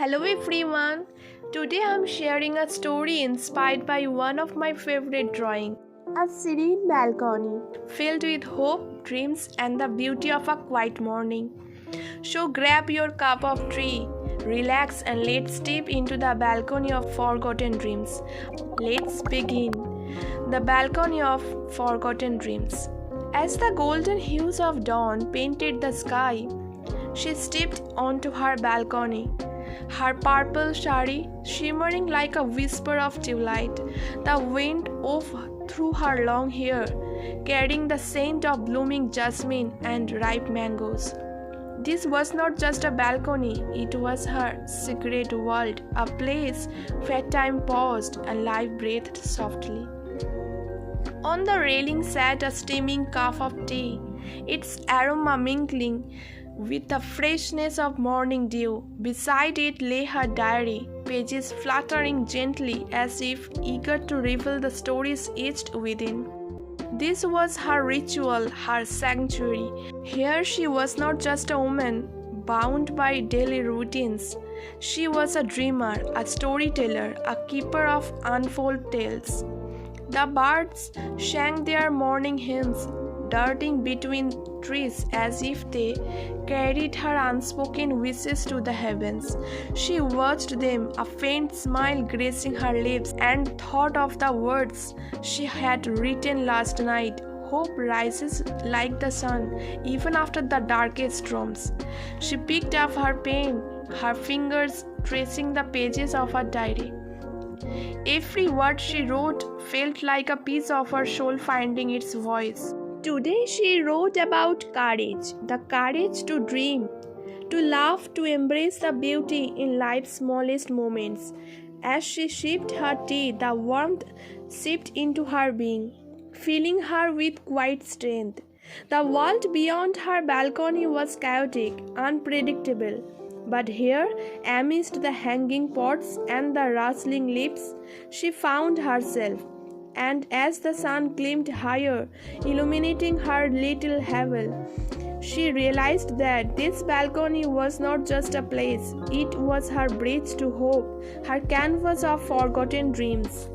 Hello everyone. Today I'm sharing a story inspired by one of my favorite drawings. A serene balcony filled with hope, dreams and the beauty of a quiet morning. So grab your cup of tea, relax and let's step into the balcony of forgotten dreams. Let's begin. The balcony of forgotten dreams. As the golden hues of dawn painted the sky, she stepped onto her balcony. Her purple sari shimmering like a whisper of twilight, the wind wove through her long hair, carrying the scent of blooming jasmine and ripe mangoes. This was not just a balcony, it was her secret world, a place where time paused and life breathed softly. On the railing sat a steaming cup of tea, its aroma mingling with the freshness of morning dew. Beside it lay her diary, pages fluttering gently as if eager to reveal the stories etched within. This was her ritual, her sanctuary. Here she was not just a woman bound by daily routines. She was a dreamer, a storyteller, a keeper of untold tales. The birds sang their morning hymns, darting between trees as if they carried her unspoken wishes to the heavens. She watched them, a faint smile gracing her lips, and thought of the words she had written last night. Hope rises like the sun, even after the darkest storms. She picked up her pen, her fingers tracing the pages of her diary. Every word she wrote felt like a piece of her soul finding its voice. Today she wrote about courage, the courage to dream, to laugh, to embrace the beauty in life's smallest moments. As she sipped her tea, the warmth seeped into her being, filling her with quiet strength. The world beyond her balcony was chaotic, unpredictable. But here, amidst the hanging pots and the rustling leaves, she found herself. And as the sun climbed higher, illuminating her little haven, she realized that this balcony was not just a place, it was her bridge to hope, her canvas of forgotten dreams.